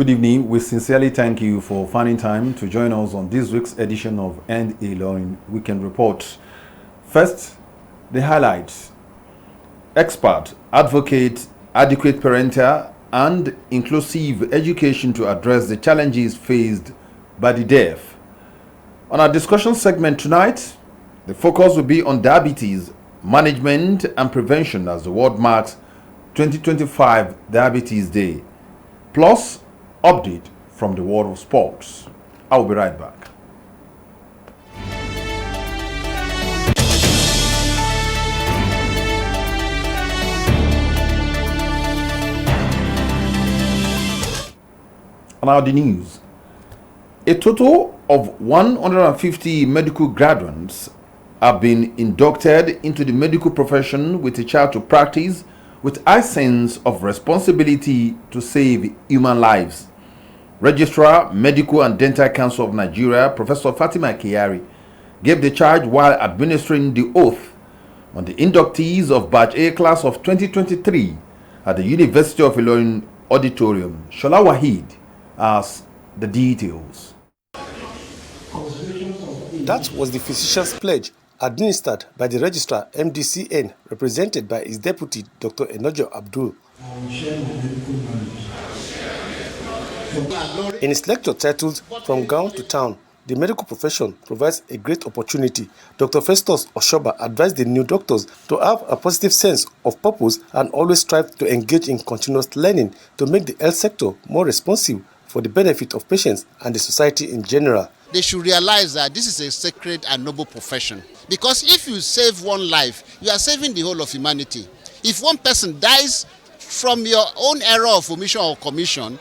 Good evening. We sincerely thank you for finding time to join us on this week's edition of NTA Ilorin Weekend Report. First, the highlights. Expert, advocate, adequate parental and inclusive education to address the challenges faced by the deaf. On our discussion segment tonight, the focus will be on diabetes, management and prevention as the world marks 2025 Diabetes Day. Plus, update from the world of sports. I will be right back. Now the news. A total of 150 medical graduates have been inducted into the medical profession with a child to practice with a sense of responsibility to save human lives. Registrar, Medical and Dental Council of Nigeria, Professor Fatima Kyari, gave the charge while administering the oath on the inductees of Batch A class of 2023 at the University of Ilorin Auditorium. Shola Wahid has the details. That was the physician's pledge administered by the registrar MDCN, represented by his deputy, Dr. Enojo Abdul. In his lecture titled From Gown to Town, the medical profession provides a great opportunity. Dr. Festus Oshoba advised the new doctors to have a positive sense of purpose and always strive to engage in continuous learning to make the health sector more responsive for the benefit of patients and the society in general. They should realize that this is a sacred and noble profession. Because if you save one life, you are saving the whole of humanity. If one person dies from your own error of omission or commission,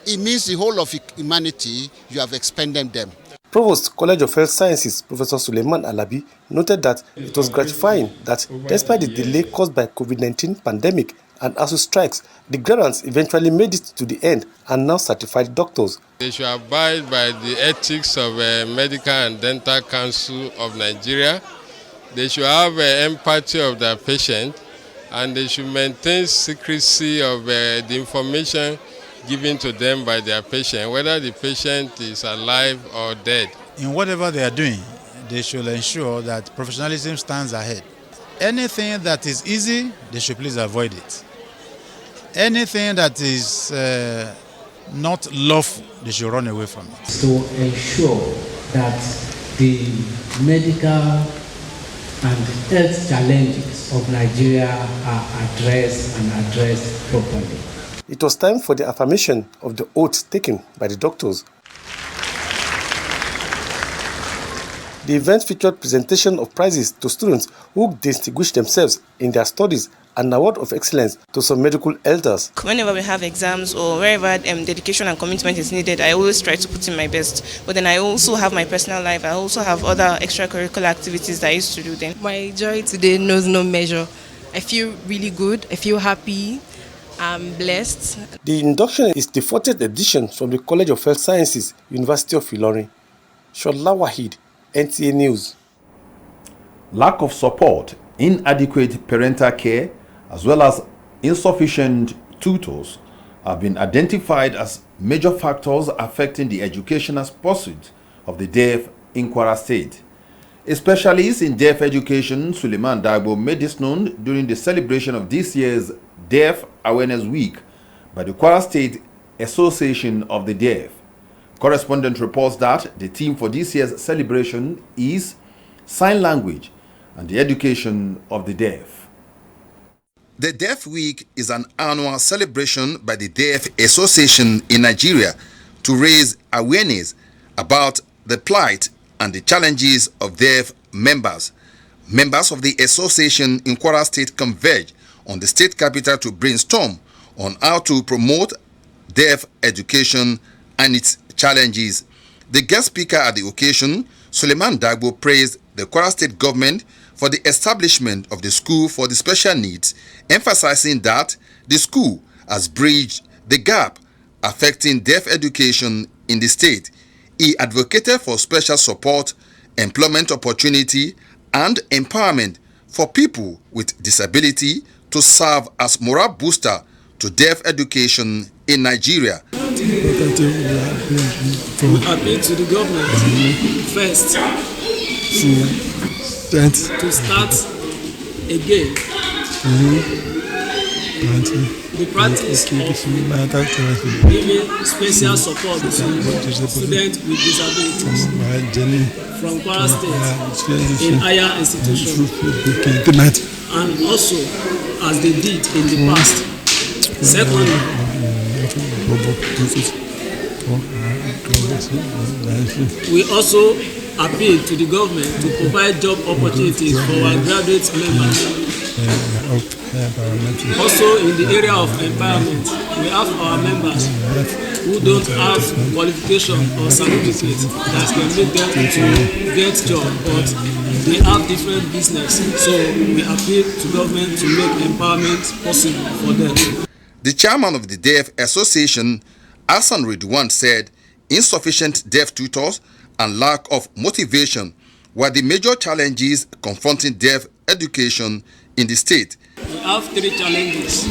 it means the whole of humanity, you have expended them. Provost, College of Health Sciences, Professor Suleiman Alabi, noted that it was gratifying that despite the delay caused by COVID-19 pandemic and ASU strikes, the graduates eventually made it to the end and now certified doctors. They should abide by the ethics of Medical and Dental Council of Nigeria. They should have empathy of their patient, and they should maintain secrecy of the information given to them by their patient, whether the patient is alive or dead. In whatever they are doing, they should ensure that professionalism stands ahead. Anything that is easy, they should please avoid it. Anything that is not lawful, they should run away from it. To ensure that the medical and health challenges of Nigeria are addressed properly. It was time for the affirmation of the oath taken by the doctors. The event featured presentation of prizes to students who distinguished themselves in their studies and an award of excellence to some medical elders. Whenever we have exams or wherever dedication and commitment is needed, I always try to put in my best. But then I also have my personal life. I also have other extracurricular activities that I used to do then. My joy today knows no measure. I feel really good. I feel happy. I'm blessed. The induction is the 40th edition from the College of Health Sciences, University of Ilorin. Shola Wahid, NTA News. Lack of support, inadequate parental care, as well as insufficient tutors have been identified as major factors affecting the educational pursuit of the deaf in Kwara State. A specialist in deaf education, Suleiman Dagbo, made this known during the celebration of this year's Deaf Awareness Week by the Kwara State Association of the Deaf. Correspondent reports that the theme for this year's celebration is Sign Language and the Education of the Deaf. The Deaf Week is an annual celebration by the Deaf Association in Nigeria to raise awareness about the plight and the challenges of deaf members. Members of the association in Kwara State converge on the state capital to brainstorm on how to promote deaf education and its challenges. The guest speaker at the occasion, Suleiman Dagbo, praised the Kwara State government for the establishment of the School for the Special Needs, emphasizing that the school has bridged the gap affecting deaf education in the state. He advocated for special support, employment opportunity, and empowerment for people with disability to serve as morale booster to deaf education in Nigeria. We appeal to the government first to start again the practice of giving special support to students with disabilities from Kwara State in higher institutions, and also as they did in the past. Secondly, we also appeal to the government to provide job opportunities for our graduate members. Also in the area of empowerment, we have our members who don't have qualification or certificate that can make them to get job, but they have different business. So we appeal to government to make empowerment possible for them. The chairman of the Deaf Association, Hassan Ridwan, said insufficient deaf tutors and lack of motivation were the major challenges confronting deaf education in the state. We have three challenges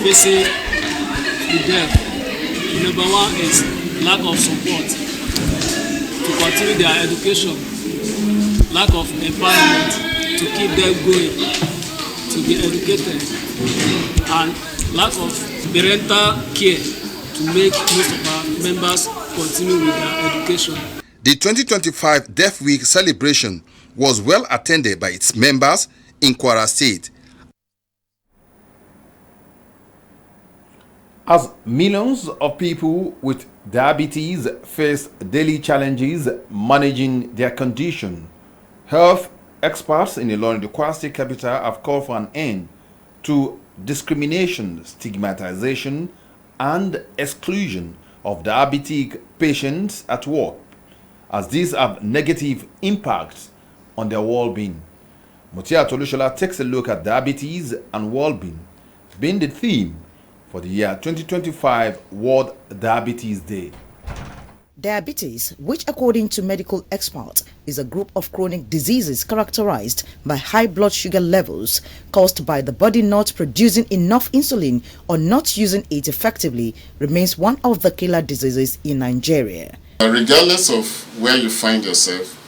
facing the deaf. Number one is lack of support to continue their education, lack of empowerment to keep them going, to be educated, and lack of parental care to make most of our members continue with their education. The 2025 Deaf Week celebration was well attended by its members in Kwara State. As millions of people with diabetes face daily challenges managing their condition, health experts in Ilorin, the Kwara State capital, have called for an end to discrimination, stigmatization, and exclusion of diabetic patients at work, as these have negative impacts on their well-being. Mutia Tolushola takes a look at diabetes and well-being, being the theme for the year 2025 World Diabetes Day. Diabetes, which according to medical experts is a group of chronic diseases characterized by high blood sugar levels caused by the body not producing enough insulin or not using it effectively, remains one of the killer diseases in Nigeria. Regardless of where you find yourself,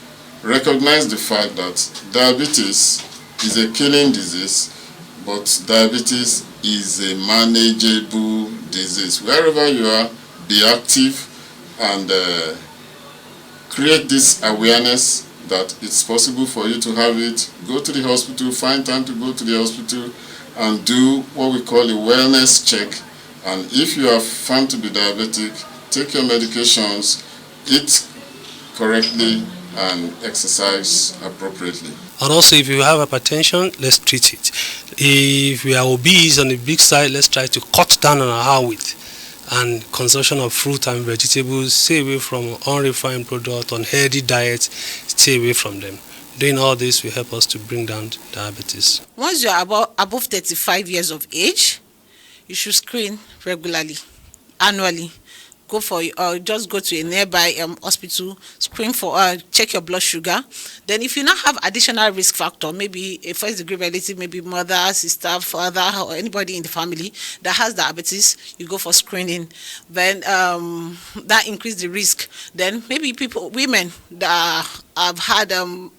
recognize the fact that diabetes is a killing disease, but diabetes is a manageable disease. Wherever you are, be active and create this awareness that it's possible for you to have it. Go to the hospital, find time to go to the hospital and do what we call a wellness check. And if you are found to be diabetic, take your medications, eat correctly, and exercise appropriately. And also, if you have hypertension, let's treat it. If we are obese on the big side, let's try to cut down on our weight. And consumption of fruit and vegetables, stay away from unrefined products, unhealthy diets, stay away from them. Doing all this will help us to bring down diabetes. Once you are above 35 years of age, you should screen regularly, annually. Go for just go to a nearby hospital, screen for check your blood sugar. Then if you now have additional risk factor, maybe a first degree relative, maybe mother, sister, father, or anybody in the family that has diabetes, you go for screening. Then that increase the risk. Then maybe women that have had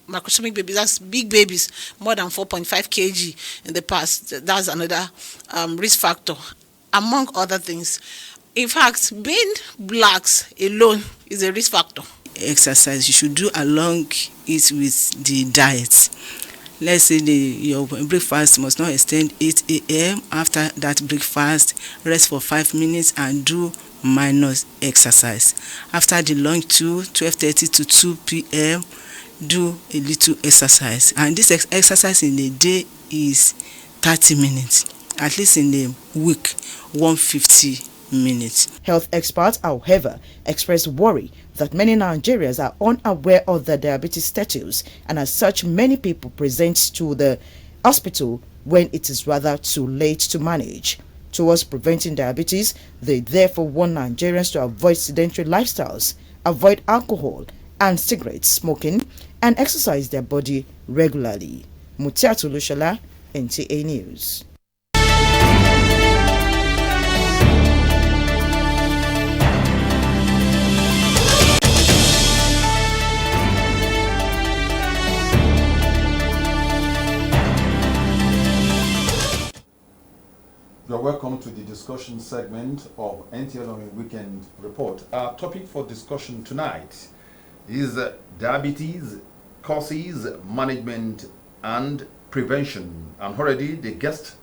microsomic babies, that's big babies, more than 4.5 kg in the past, that's another risk factor, among other things. In fact, being blacks alone is a risk factor. Exercise you should do along it with the diet. Let's say your breakfast must not extend 8 a.m. After that breakfast, rest for 5 minutes and do minor exercise. After the lunch, 12:30 to 2 p.m., do a little exercise. And this exercise in a day is 30 minutes. At least in a week, 150 minutes. Health experts, however, express worry that many Nigerians are unaware of the diabetes status, and as such, many people present to the hospital when it is rather too late to manage. Towards preventing diabetes, they therefore want Nigerians to avoid sedentary lifestyles, avoid alcohol and cigarette smoking, and exercise their body regularly. Mutia Tolushola, NTA News. welcome to the discussion segment of NTA Ilorin Weekend Report. Our topic for discussion tonight is diabetes, causes, management, and prevention. And already the guest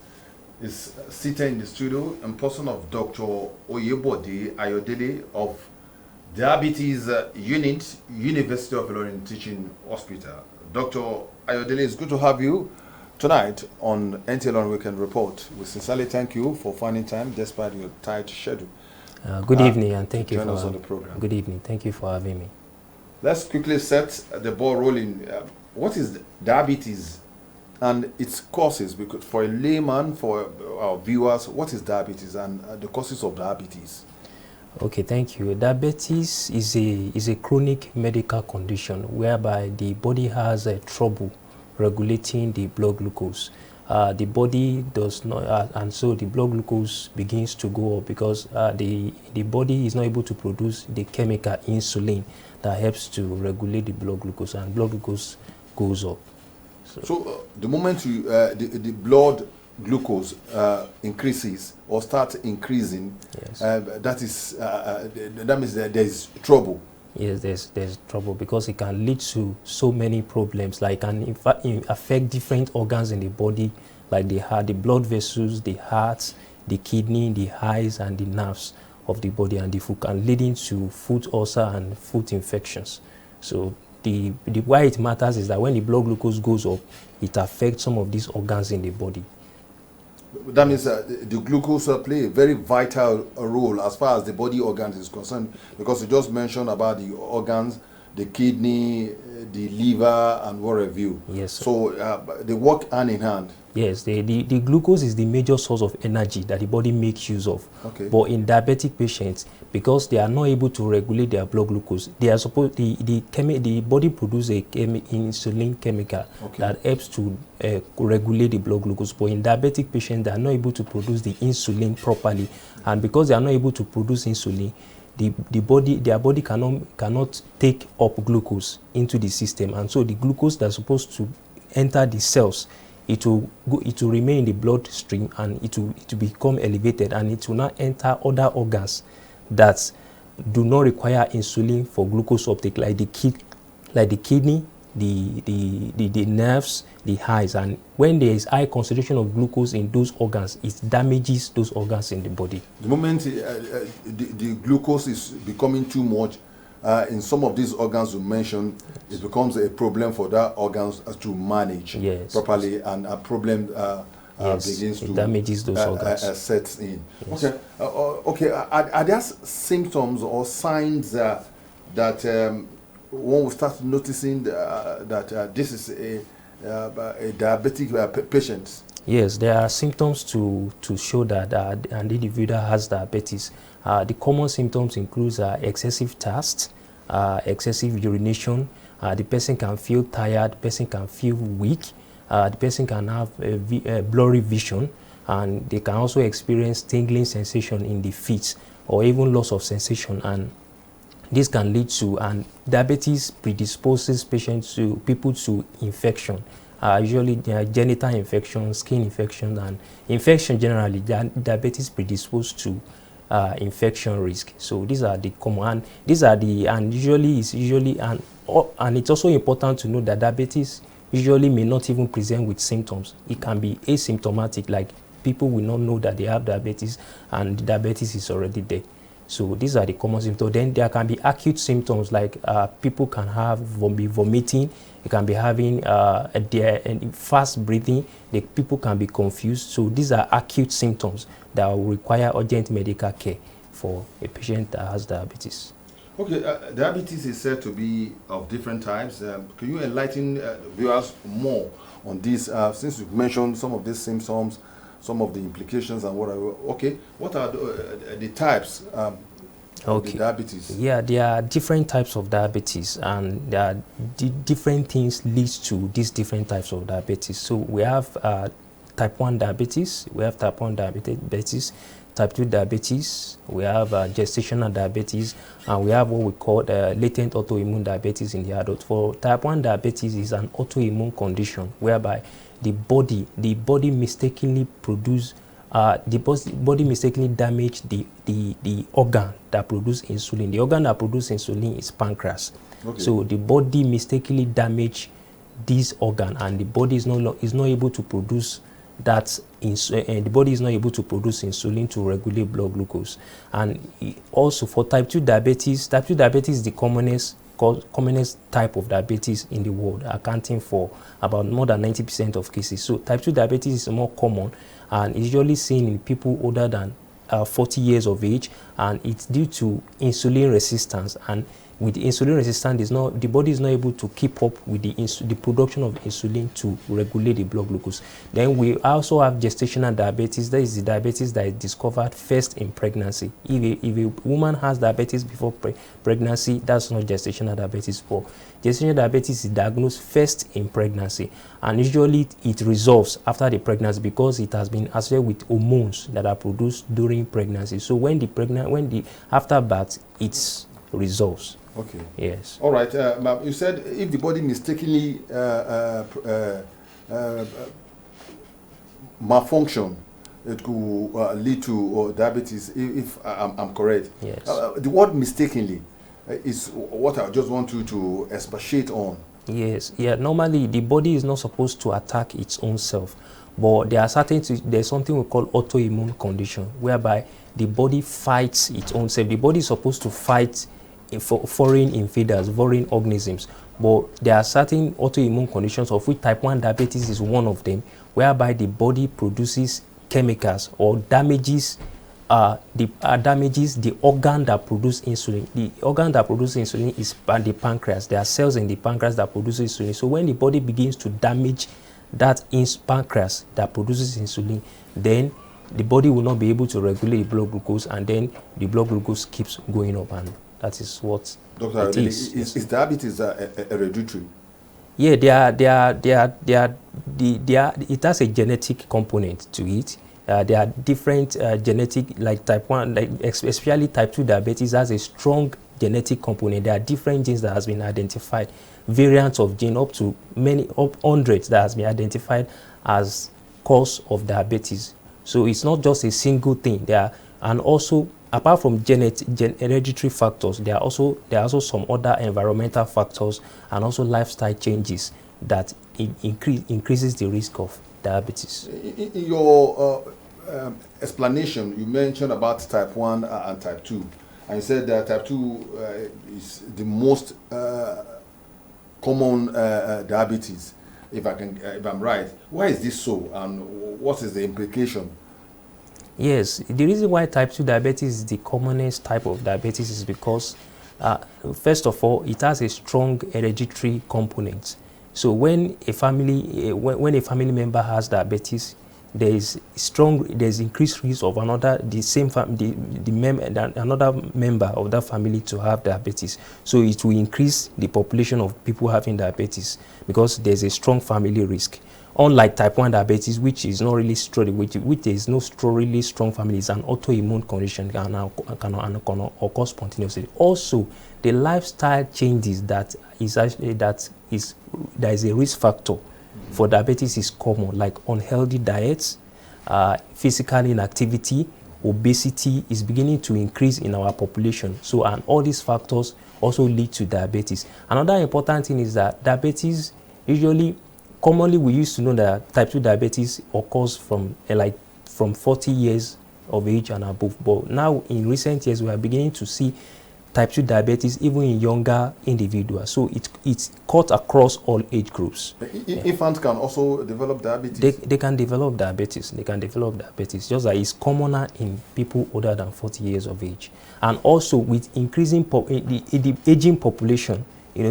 is seated in the studio in person of Dr. Oyebode Ayodele of Diabetes Unit, University of Ilorin Teaching Hospital. Dr. Ayodele, it's good to have you tonight on NTA Ilorin Weekend Report. We sincerely thank you for finding time despite your tight schedule. Good evening, and thank you join for us on the program. Good evening. Thank you for having me. Let's quickly set the ball rolling. What is diabetes and its causes? Because for a layman, for our viewers, what is diabetes and the causes of diabetes? Okay, thank you. Diabetes is a chronic medical condition whereby the body has trouble regulating the blood glucose. The body does not, and so the blood glucose begins to go up because the body is not able to produce the chemical insulin that helps to regulate the blood glucose, and blood glucose goes up. So the moment you, the blood glucose increases or starts increasing, yes. That means that there is trouble. Yes, there's trouble because it can lead to so many problems. Like, can in fact affect different organs in the body, like the heart, the blood vessels, the heart, the kidney, the eyes, and the nerves of the body, and the foot, and leading to foot ulcer and foot infections. So the why it matters is that when the blood glucose goes up, it affects some of these organs in the body. That means the glucose play a very vital role as far as the body organs is concerned, because you just mentioned about the organs, the kidney, the liver, and what have you. Yes, sir. So they work hand in hand. Yes, the glucose is the major source of energy that the body makes use of. Okay. But in diabetic patients, because they are not able to regulate their blood glucose, they are supposed the body produces a insulin chemical that helps to regulate the blood glucose. But in diabetic patients, they are not able to produce the insulin properly, and because they are not able to produce insulin, their body cannot take up glucose into the system, and so the glucose that's supposed to enter the cells, it will remain in the bloodstream, and it will become elevated, and it will not enter other organs that do not require insulin for glucose uptake, like the kidney, the nerves, the eyes. And when there is high concentration of glucose in those organs, it damages those organs in the body. The moment the glucose is becoming too much in some of these organs you mentioned, it becomes a problem for that organs to manage properly, and a problem begins to damages those organs. Sets in. Yes. Okay. Okay. Are there symptoms or signs that one will start noticing that this is a diabetic patient? Yes, there are symptoms to show that an individual has diabetes. The common symptoms include excessive thirst, excessive urination. The person can feel tired, the person can feel weak, the person can have a blurry vision, and they can also experience tingling sensation in the feet or even loss of sensation. And this can lead to, and diabetes predisposes people to infection. Usually genital infection, skin infection, and infection generally. Diabetes predisposed to infection risk. So these are the common, and it's also important to know that diabetes usually may not even present with symptoms. It can be asymptomatic, like people will not know that they have diabetes and diabetes is already there. So these are the common symptoms. Then there can be acute symptoms, like people can be vomiting, they can be having fast breathing, people can be confused. So these are acute symptoms that will require urgent medical care for a patient that has diabetes. Okay, diabetes is said to be of different types. Can you enlighten viewers more on this? Since you've mentioned some of these symptoms, some of the implications, and what are the types of the diabetes? Yeah, there are different types of diabetes, and there are different things leads to these different types of diabetes. So we have type 1 diabetes, we have type 1 diabetes, type 2 diabetes, we have gestational diabetes, and we have what we call latent autoimmune diabetes in the adult. For type 1 diabetes is an autoimmune condition whereby the body mistakenly produce the body mistakenly damage the organ that produces insulin. The organ that produces insulin is pancreas. Okay. So the body mistakenly damage this organ, and the body is not able to produce that. The body is not able to produce insulin to regulate blood glucose. And also for type 2 diabetes, is the commonest type of diabetes in the world, accounting for about more than 90% of cases. So type 2 diabetes is more common and is usually seen in people older than 40 years of age, and it's due to insulin resistance. And with insulin resistance, the body is not able to keep up with the production of insulin to regulate the blood glucose. Then we also have gestational diabetes. That is the diabetes that is discovered first in pregnancy. If a woman has diabetes before pregnancy, that's not gestational diabetes. But gestational diabetes is diagnosed first in pregnancy, and usually it resolves after the pregnancy because it has been associated with hormones that are produced during pregnancy. So after birth, it resolves. Okay. Yes. All right. You said if the body mistakenly malfunction, it could lead to diabetes. If I'm correct. Yes. The word mistakenly is what I just want you to expatiate on. Yes. Yeah. Normally, the body is not supposed to attack its own self, but there's something we call autoimmune condition, whereby the body fights its own self. The body is supposed to fight foreign invaders, foreign organisms, but there are certain autoimmune conditions, of which type 1 diabetes is one of them, whereby the body produces chemicals or damages the organ that produces insulin. The organ that produces insulin is the pancreas. There are cells in the pancreas that produce insulin. So when the body begins to damage that pancreas that produces insulin, then the body will not be able to regulate blood glucose, and then the blood glucose keeps going up, and that is what Doctor, it is. Is diabetes hereditary? Yeah, it has a genetic component to it. There are different genetic, like type 1, especially type 2 diabetes has a strong genetic component. There are different genes that has been identified, variants of gene up hundreds that has been identified as cause of diabetes. So it's not just a single thing. And also, apart from hereditary factors, there are also some other environmental factors and also lifestyle changes that increases the risk of diabetes. In your explanation, you mentioned about type 1 and type 2, and you said that type 2 is the most common diabetes. If I'm right, why is this so, and what is the implication? Yes, the reason why type 2 diabetes is the commonest type of diabetes is because, first of all, it has a strong hereditary component. So when a family member has diabetes, there's increased risk of another member of that family to have diabetes. So it will increase the population of people having diabetes because there's a strong family risk. Unlike type 1 diabetes, which is not really strong, which there is no really strong family, it's an autoimmune condition can occur spontaneously. Also, the lifestyle changes that is a risk factor for diabetes is common, like unhealthy diets, physical inactivity, obesity is beginning to increase in our population. So, and all these factors also lead to diabetes. Another important thing is that diabetes commonly we used to know that type 2 diabetes occurs from 40 years of age and above. But now in recent years, we are beginning to see type 2 diabetes even in younger individuals. So it's cut across all age groups. Infants can also develop diabetes? They can develop diabetes. They can develop diabetes, just that it's commoner in people older than 40 years of age. And also with increasing the aging population,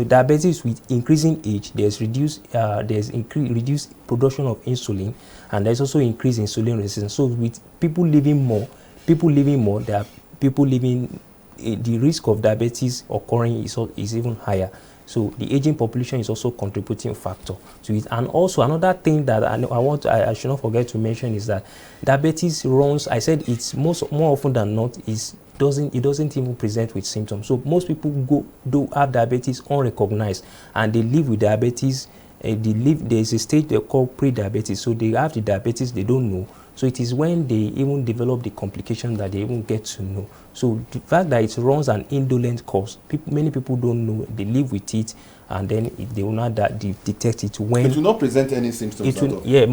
diabetes with increasing age, there's reduced production of insulin, and there's also increased insulin resistance. So with people living more, there are people living, the risk of diabetes occurring is even higher. So the aging population is also a contributing factor to it. And also another thing that I should not forget to mention is that diabetes runs, I said it's more often than not it doesn't even present with symptoms. So most people do have diabetes unrecognized, and they live with diabetes. There's a stage they call pre-diabetes. So they have the diabetes, they don't know. So it is when they even develop the complication that they even get to know. So the fact that it runs an indolent course, many people don't know, they live with it, and then they will not detect it when... It will not present any symptoms at all? Yeah,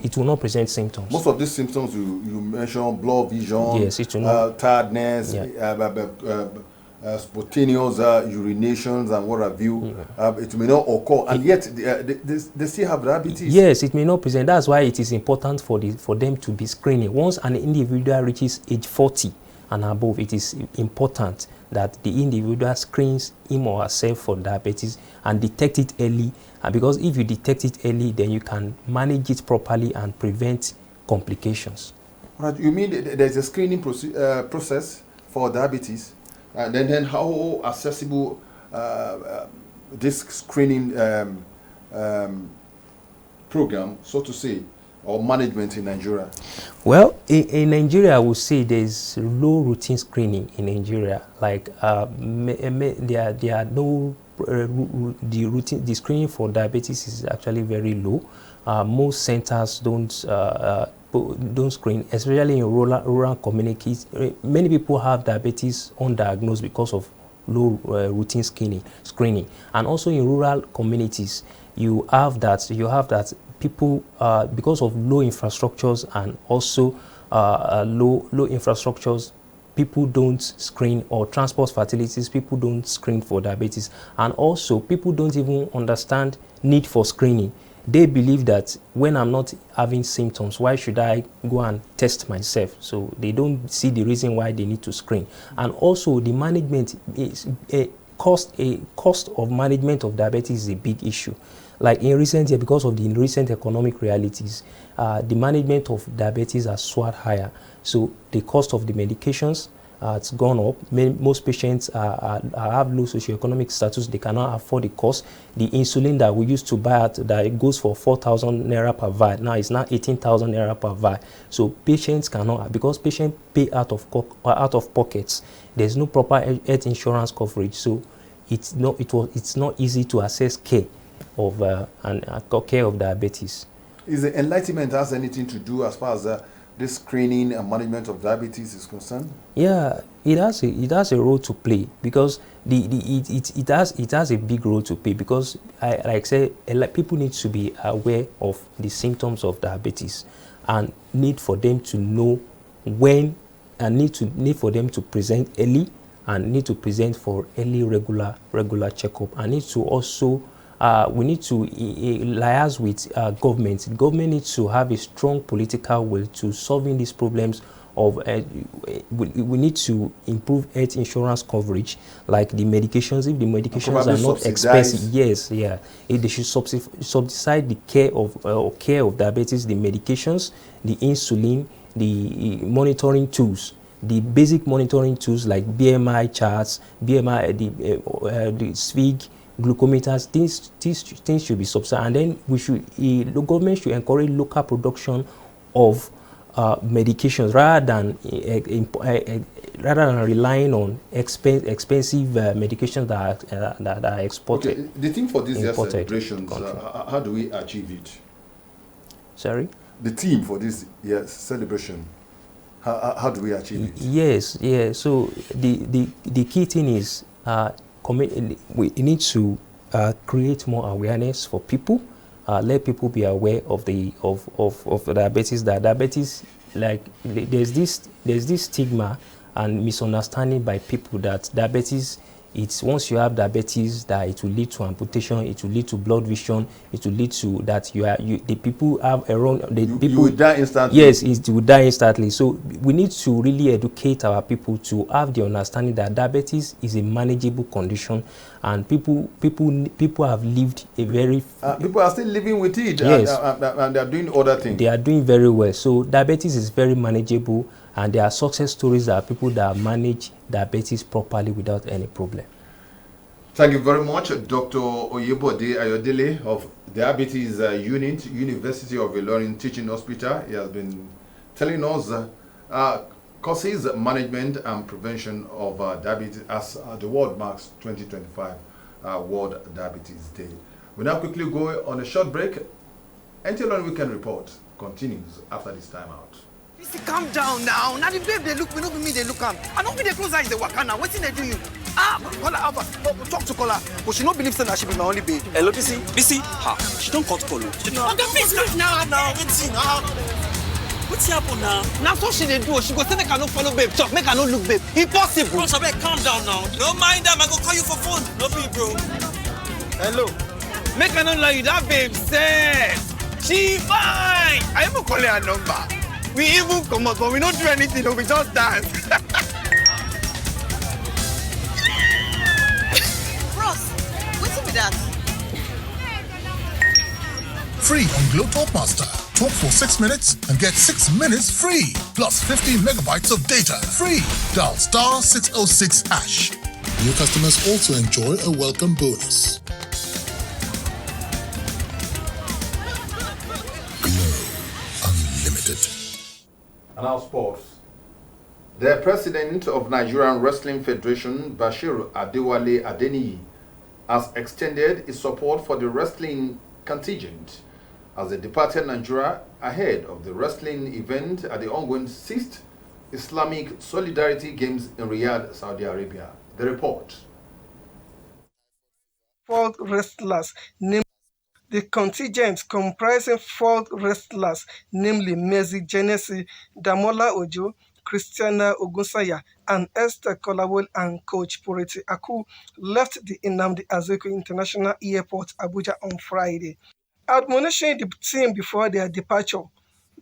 it will not present symptoms. Most of these symptoms you mentioned, blurred vision, yes, it will not, tiredness, spontaneous urinations and what have you, it may not occur, and yet they still have diabetes. Yes, it may not present. That's why it is important for them to be screening. Once an individual reaches age 40 and above, it is important that the individual screens him or herself for diabetes and detect it early. And because if you detect it early, then you can manage it properly and prevent complications. Right. You mean there's a screening process for diabetes? Then how accessible this screening program, so to say, or management in Nigeria? Well, in Nigeria, I would say there's low routine screening in Nigeria. Like there are no the screening for diabetes is actually very low. Most centers don't screen, especially in rural communities. Many people have diabetes undiagnosed because of low routine screening, and also in rural communities, you have that people because of low infrastructures and also low infrastructures, people don't screen, or transport facilities, people don't screen for diabetes, and also people don't even understand need for screening. They believe that when I'm not having symptoms, why should I go and test myself? So they don't see the reason why they need to screen. And also the management is a cost of management of diabetes is a big issue. Like in recent years, because of the recent economic realities, the management of diabetes has soared higher. So the cost of the medications it's gone up. Most patients have low socioeconomic status. They cannot afford the cost. The insulin that we used to buy that it goes for 4,000 naira per vial, now it's now 18,000 naira per vial. So patients cannot, because patients pay out of pockets. There's no proper health insurance coverage. So it's not easy to assess care of care of diabetes. Is the enlightenment has anything to do as far as this screening and management of diabetes is concerned? Yeah, it has a role to play, because it has a big role to play, because like I said, people need to be aware of the symptoms of diabetes and need for them to know when, and need for them to present early, and need to present for early regular checkup, and need to also we need to liaise with government. Government needs to have a strong political will to solving these problems of we need to improve health insurance coverage, like the medications. If the medications are not expensive, yes, yeah, if they should subsidize the care of diabetes, the medications, the insulin, the monitoring tools, the basic monitoring tools like BMI charts, the SFIG, glucometers. Things should be subsidized, and then the government should encourage local production of medications rather than relying on expensive medications that are exported. Okay. The theme for these celebrations, how do we achieve it? Sorry? The theme for this year's celebration, how do we achieve it? Yes, yeah. So the key thing is we need to create more awareness for people. Let people be aware of diabetes. That diabetes, like there's this stigma and misunderstanding by people that diabetes, it's once you have diabetes that it will lead to amputation, it will lead to blood vision, it will lead to that the people have a wrong, people will die instantly. Yes, it will die instantly. So we need to really educate our people to have the understanding that diabetes is a manageable condition, and people have lived a very people are still living with it. Yes. and they are doing other things. They are doing very well. So diabetes is very manageable, and there are success stories that are people that manage diabetes properly without any problem. Thank you very much, Dr. Oyebode Ayodele of Diabetes Unit, University of Ilorin Teaching Hospital. He has been telling us causes, management, and prevention of diabetes as the world marks 2025 World Diabetes Day. We now quickly go on a short break. NTA Ilorin Weekend Report continues after this timeout. Calm down now. Now the babe they look, we don't me they look am. I don't be the close eyes they work now. What's they do you? Kola Alpha, talk to Kola. But she don't believe say that she be my only babe. Hello, BC. Ha, she don't cut Kolo. She don't. On the face now. What's now? What's happen now? Now so she they do. She go say make I no follow babe. Talk, make I no look babe. Impossible. Bro, Shabek, calm down now. No mind them. I go call you for phone. No be, bro. Hello. Make I no lie you. That babe said she fine. I even call her number. We even come out, but we don't do anything. We just dance. Bros, what's with that? Free on Glow Talk Master. Talk for 6 minutes and get 6 minutes free. Plus 15 megabytes of data free. Dial *606#. New customers also enjoy a welcome bonus. Glow Unlimited. And now sports. The president of Nigerian Wrestling Federation, Bashir Adewale Adeniyi, has extended his support for the wrestling contingent as they departed Nigeria ahead of the wrestling event at the ongoing 6th Islamic Solidarity Games in Riyadh, Saudi Arabia. The report. 4 wrestlers, named the contingent comprising 4 wrestlers, namely Mercy Genesi, Damola Ojo, Christiana Ogunsanya, and Esther Kolawole and Coach Purity Aku, left the Nnamdi Azikiwe International Airport, Abuja on Friday. Admonishing the team before their departure,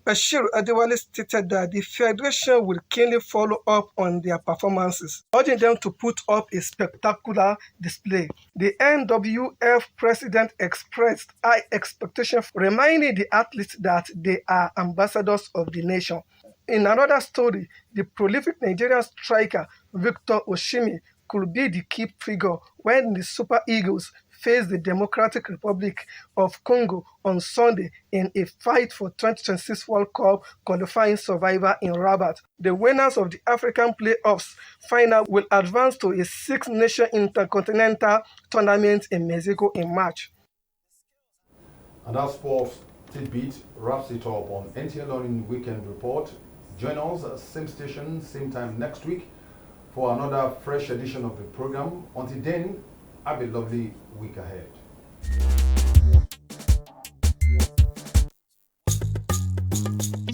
Bashir Adewale stated that the Federation will keenly follow up on their performances, urging them to put up a spectacular display. The NWF president expressed high expectations, reminding the athletes that they are ambassadors of the nation. In another story, the prolific Nigerian striker Victor Osimhen could be the key figure when the Super Eagles face the Democratic Republic of Congo on Sunday in a fight for 2026 World Cup qualifying survivor in Rabat. The winners of the African Playoffs final will advance to a 6-nation intercontinental tournament in Mexico in March. And that sports tidbit wraps it up on NTA Ilorin Weekend Report. Join us at same station, same time next week for another fresh edition of the program. Until then, have a lovely week ahead.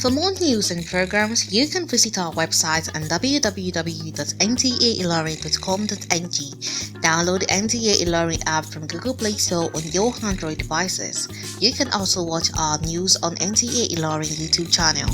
For more news and programs, you can visit our website at www.ntailorin.com.ng. Download the NTA Ilorin app from Google Play Store on your Android devices. You can also watch our news on NTA Ilorin YouTube channel.